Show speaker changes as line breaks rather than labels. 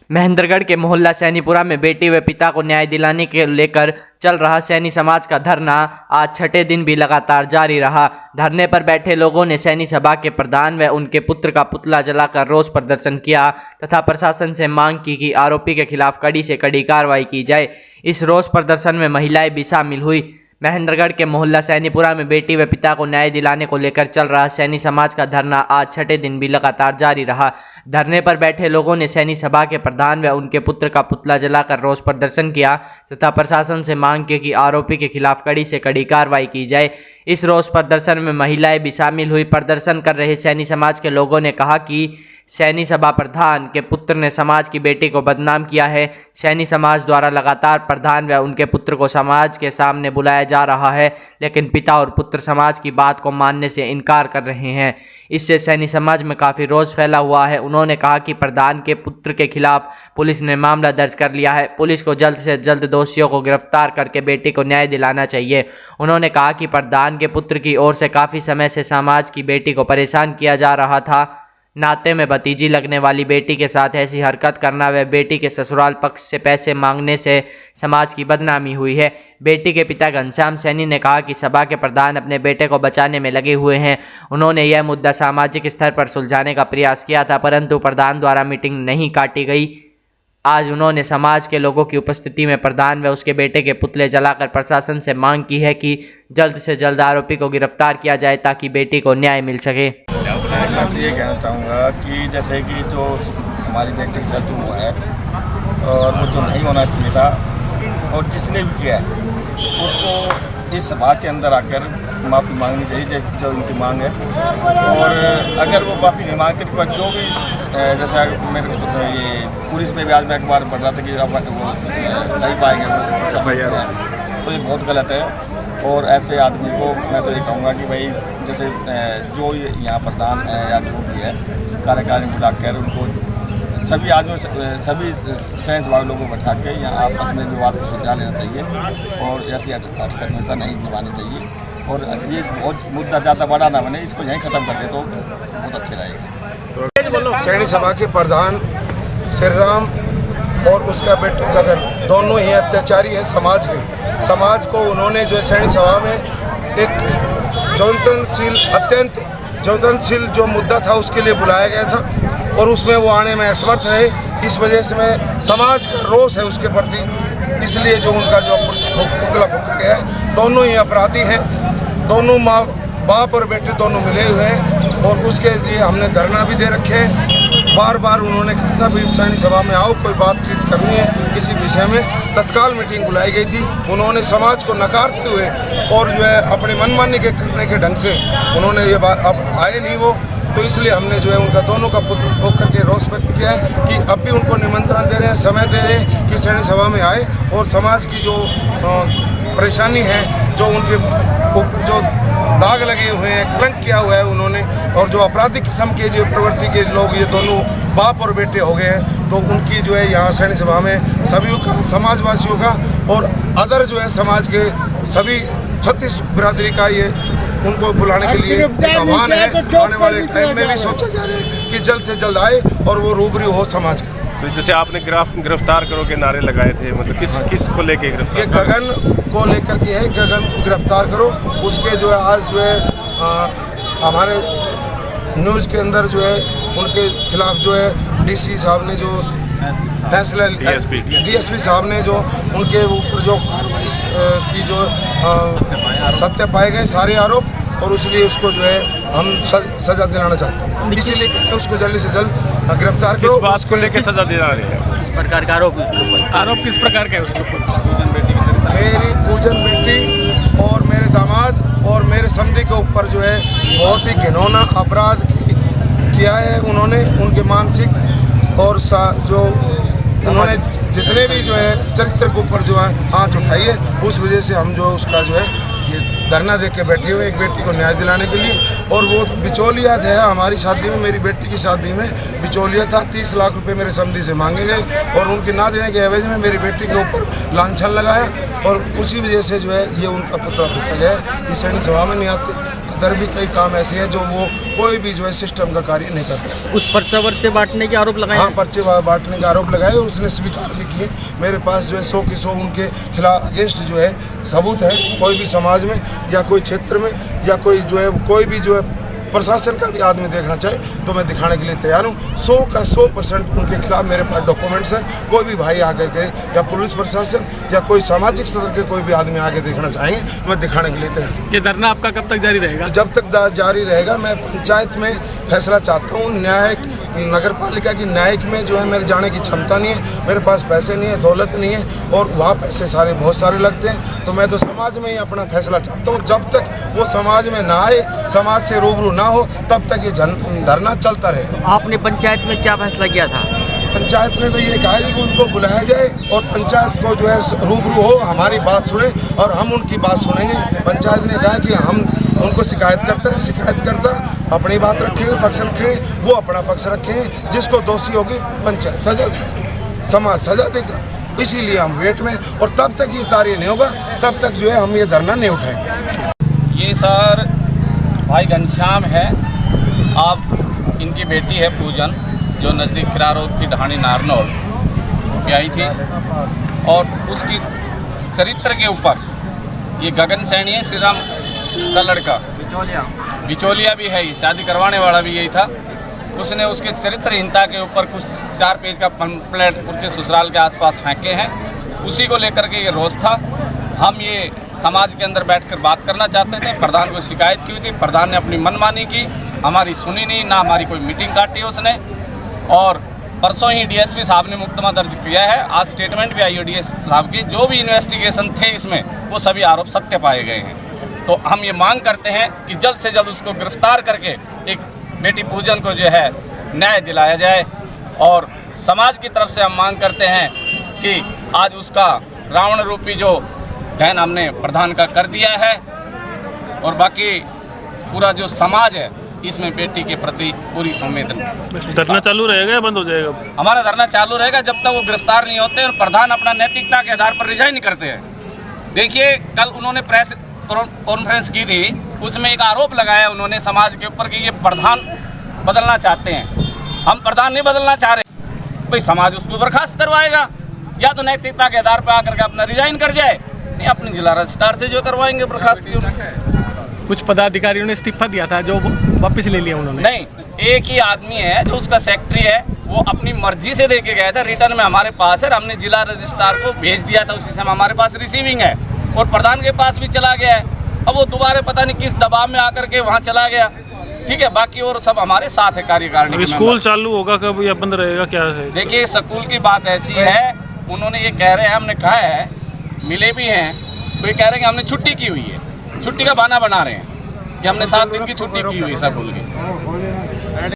महेंद्रगढ़ के मोहल्ला सैनीपुरा में बेटी व पिता को न्याय दिलाने के लेकर चल रहा सैनी समाज का धरना आज छठे दिन भी लगातार जारी रहा। धरने पर बैठे लोगों ने सैनी सभा के प्रधान व उनके पुत्र का पुतला जलाकर रोष प्रदर्शन किया तथा प्रशासन से मांग की कि आरोपी के खिलाफ कड़ी से कड़ी कार्रवाई की जाए। इस रोष प्रदर्शन में महिलाएं भी शामिल हुई। महेंद्रगढ़ के मोहल्ला सैनीपुरा में बेटी व पिता को न्याय दिलाने को लेकर चल रहा सैनी समाज का धरना आज छठे दिन भी लगातार जारी रहा। धरने पर बैठे लोगों ने सैनी सभा के प्रधान व उनके पुत्र का पुतला जलाकर रोष प्रदर्शन किया तथा प्रशासन से मांग की कि आरोपी के खिलाफ कड़ी से कड़ी कार्रवाई की जाए। इस रोष प्रदर्शन में महिलाएं भी शामिल हुई। प्रदर्शन कर रहे सैनी समाज के लोगों ने कहा कि सैनी सभा प्रधान के पुत्र ने समाज की बेटी को बदनाम किया है। सैनी समाज द्वारा लगातार प्रधान व उनके पुत्र को समाज के सामने बुलाया जा रहा है, लेकिन पिता और पुत्र समाज की बात को मानने से इनकार कर रहे हैं। इससे सैनी समाज में काफ़ी रोष फैला हुआ है। उन्होंने कहा कि प्रधान के पुत्र के खिलाफ पुलिस ने मामला दर्ज कर लिया है। पुलिस को जल्द से जल्द दोषियों को गिरफ्तार करके बेटी को न्याय दिलाना चाहिए। उन्होंने कहा कि प्रधान के पुत्र की ओर से काफ़ी समय से समाज की बेटी को परेशान किया जा रहा था। नाते में भतीजी लगने वाली बेटी के साथ ऐसी हरकत करना व बेटी के ससुराल पक्ष से पैसे मांगने से समाज की बदनामी हुई है। बेटी के पिता घनश्याम सैनी ने कहा कि सभा के प्रधान अपने बेटे को बचाने में लगे हुए हैं। उन्होंने यह मुद्दा सामाजिक स्तर पर सुलझाने का प्रयास किया था, परंतु प्रधान द्वारा मीटिंग नहीं काटी गई। आज उन्होंने समाज के लोगों की उपस्थिति में प्रधान व उसके बेटे के पुतले जलाकर प्रशासन से मांग की है कि जल्द से जल्द आरोपी को गिरफ्तार किया जाए ताकि बेटी को न्याय मिल सके।
मैं तो ये कहना चाहूँगा कि जैसे कि जो हमारी बेटी के साथ जो हुआ है और वो जो नहीं होना चाहिए था और जिसने भी किया है उसको इस सभा के अंदर आकर माफ़ी मांगनी चाहिए जो उनकी मांग है। और अगर वो माफ़ी नहीं मांगते तो जो भी जैसा मेरे को ये पुलिस में भी आज मैं अखबार पढ़ रहा था कि अब वो सही पाएंगे वो सफाई, तो ये बहुत गलत है। और ऐसे आदमी को मैं तो ये कहूँगा कि भाई जैसे जो यहाँ प्रधान है या जो भी है कार्यकारी बुलाकर उनको सभी आदमियों सभी स्वयं सेवा लोगों को बैठा के यहाँ आपस में विवाद को सुलझा लेना चाहिए और ऐसी अटकलता नहीं निभानी चाहिए। और ये बहुत मुद्दा ज़्यादा बड़ा ना बने, इसको यहीं ख़त्म कर दे तो बहुत अच्छे रहेगा।
सैनी सभा के प्रधान श्री राम और उसका बेटा गगन दोनों ही अत्याचारी है समाज के। समाज को उन्होंने जो है सैनी सभा में एक अत्यंत ज्वलनशील जो मुद्दा था उसके लिए बुलाया गया था और उसमें वो आने में असमर्थ रहे। इस वजह से मैं समाज का रोष है उसके प्रति, इसलिए जो उनका जो पुतला फूंका गया है। दोनों ही अपराधी हैं, दोनों माँ बाप और बेटे दोनों मिले हुए हैं और उसके लिए हमने धरना भी दे रखे हैं। बार बार उन्होंने कहा था भाई सैनी सभा में आओ, कोई बातचीत करनी है किसी विषय में। तत्काल मीटिंग बुलाई गई थी, उन्होंने समाज को नकारते हुए और जो है अपनी मनमानी के करने के ढंग से उन्होंने ये बात अब आए नहीं वो, तो इसलिए हमने जो है उनका दोनों का पुत्र ठोक करके रोष व्यक्त किया है कि अब भी उनको निमंत्रण दे रहे हैं, समय दे रहे हैं कि सैनी सभा में आए और समाज की जो परेशानी है, जो उनके ऊपर जो दाग लगे हुए हैं, कलंक किया हुआ है उन्होंने, और जो आपराधिक किस्म के जो प्रवृत्ति के लोग ये दोनों बाप और बेटे हो गए हैं, तो उनकी जो है यहाँ सैनी सभा में सभी का समाजवासियों का और अदर जो है समाज के सभी 36 बिरादरी का ये उनको बुलाने के लिए एक आह्वान है। आने वाले टाइम में भी सोचा जा रहा है कि जल्द से जल्द आए और वो रूबरू हो समाज का।
तो जैसे आपने गिरफ्तार करो के नारे लगाए थे, मतलब किस को लेके गिरफ्तार?
ये गगन को लेकर के है, गगन को गिरफ्तार करो। उसके जो है आज जो है हमारे न्यूज़ के अंदर जो है उनके खिलाफ जो है डीसी साहब ने जो फैसला, डीएसपी साहब ने जो उनके ऊपर जो कार्रवाई की जो सत्य पाए गए सारे आरोप, और इसलिए उसको जो है हम सजा दिलाना चाहते हैं। इसीलिए कहते हैं उसको जल्दी से जल्द गिरफ्तार करो।
किस बात को लेकर सजा दिला रहे हैं?
किस प्रकार का आरोप
किस प्रकार का है उसके ऊपर?
मेरी पूजन बेटी और मेरे दामाद और मेरे समधी के ऊपर जो है बहुत ही घिनौना अपराध किया है उन्होंने। उनके मानसिक और जो उन्होंने जितने भी जो है चरित्र के ऊपर जो है आँच उठाई है, उस वजह से हम जो उसका जो है ये धरना देख के बैठे हुए एक बेटी को न्याय दिलाने के लिए। और वो बिचौलिया है हमारी शादी में, मेरी बेटी की शादी में बिचौलिया था। 30 लाख रुपए मेरे समधी से मांगे गए और उनके ना देने के एवज में मेरी बेटी के ऊपर लांछन लगाया और उसी वजह से जो है ये उनका पुतला फूंका गया है। ये सैनी सभा में नहीं आते। इधर भी कई काम ऐसे हैं जो वो कोई भी जो है सिस्टम का कार्य नहीं कर रहे।
कुछ पर्चा वर्चे बांटने के आरोप लगाए
हाँ, पर्चे बांटने का आरोप लगाए, उसने स्वीकार भी किए। मेरे पास जो है 100 के 100 उनके खिलाफ अगेंस्ट जो है सबूत है। कोई भी समाज में या कोई क्षेत्र में या कोई जो है कोई भी जो है प्रशासन का भी आदमी देखना चाहे तो मैं दिखाने के लिए तैयार हूँ। 100 का 100% उनके खिलाफ मेरे पास डॉक्यूमेंट्स हैं। कोई भी भाई आकर के या पुलिस प्रशासन या कोई सामाजिक स्तर के कोई भी आदमी आके देखना चाहेंगे, मैं दिखाने के लिए तैयार हूँ।
ये धरना आपका कब तक जारी रहेगा?
जब तक जारी रहेगा। मैं पंचायत में फैसला चाहता हूँ। न्यायिक नगर पालिका की न्यायिक में जो है मेरे जाने की क्षमता नहीं है, मेरे पास पैसे नहीं है, दौलत नहीं है और वहाँ पैसे सारे बहुत सारे लगते हैं। तो मैं तो समाज में ही अपना फैसला चाहता हूँ। जब तक वो समाज में ना आए, समाज से रूबरू ना हो, तब तक ये धरना चलता रहेगा।
आपने पंचायत में क्या फैसला किया था?
पंचायत ने तो ये कहा है कि उनको बुलाया जाए और पंचायत को जो है रूबरू हो, हमारी बात सुने और हम उनकी बात सुनेंगे। पंचायत ने कहा कि हम उनको शिकायत करता अपनी बात रखेंगे, पक्ष रखेंगे, वो अपना पक्ष रखेंगे। जिसको दोषी होगी पंचायत सजा देगी, समाज सजा देगा। इसीलिए हम वेट में, और तब तक ये कार्य नहीं होगा तब तक जो है हम ये धरना नहीं उठाएंगे।
ये सर भाई घनश्याम है, आप इनकी बेटी है पूजन, जो नज़दीक किरारोद की ढाणी नारनौल ब्याही थी और उसकी चरित्र के ऊपर ये गगन सैनी है, श्री राम का लड़का बिचौलिया भी है, ये शादी करवाने वाला भी यही था। उसने उसके चरित्रहीनता के ऊपर कुछ 4 पेज का पंपलेट उसके ससुराल के आसपास फेंके हैं। उसी को लेकर के ये रोष था। हम ये समाज के अंदर बैठकर बात करना चाहते थे। प्रधान को शिकायत की हुई थी, प्रधान ने अपनी मनमानी की, हमारी सुनी नहीं, ना हमारी कोई मीटिंग काटी उसने। और परसों ही डीएसपी साहब ने मुकदमा दर्ज किया है। आज स्टेटमेंट भी आई है डीएसपी साहब की। जो भी इन्वेस्टिगेशन थे इसमें वो सभी आरोप सत्य पाए गए हैं। तो हम ये मांग करते हैं कि जल्द से जल्द उसको गिरफ्तार करके एक बेटी पूजन को जो है न्याय दिलाया जाए। और समाज की तरफ से हम मांग करते हैं कि आज उसका रावण रूपी जो दहन हमने प्रधान का कर दिया है और बाकी पूरा जो समाज है इसमें बेटी के प्रति पूरी संवेदना।
धरना चालू रहेगा या बंद हो जाएगा?
हमारा धरना चालू रहेगा जब तक वो गिरफ्तार नहीं होते और प्रधान अपना नैतिकता के आधार पर रिजाइन करते हैं। देखिए, कल उन्होंने प्रेस कॉन्फ्रेंस की थी, उसमें एक आरोप लगाया उन्होंने समाज के ऊपर कि ये प्रधान बदलना चाहते हैं। हम प्रधान नहीं बदलना चाह रहे भाई, समाज उसको बर्खास्त करवाएगा या तो नैतिकता के आधार पर आकर के अपना रिजाइन कर जाए, नहीं अपने जिला रजिस्ट्रार से जो करवाएंगे बर्खास्त।
कुछ पदाधिकारियों ने इस्तीफा दिया था जो वापस ले लिया उन्होंने।
नहीं, एक ही आदमी है जो उसका सेक्रेटरी है, वो अपनी मर्जी से दे के गया था। रिटर्न में हमारे पास है, हमने जिला रजिस्ट्रार को भेज दिया था, उसी समय हमारे पास रिसीविंग है और प्रधान के पास भी चला गया है। अब वो दोबारा पता नहीं किस दबाव में आकर के वहाँ चला गया। ठीक है, बाकी और सब हमारे साथ है कार्यकारिणी।
स्कूल चालू होगा कब या बंद रहेगा, क्या है?
देखिए, स्कूल की बात ऐसी है, उन्होंने ये कह रहे हैं, हमने कहा है, मिले भी हैं, तो ये कह रहे हैं कि हमने छुट्टी की हुई है। छुट्टी का बहाना बना रहे हैं कि हमने 7 दिन की छुट्टी की हुई है स्कूल की।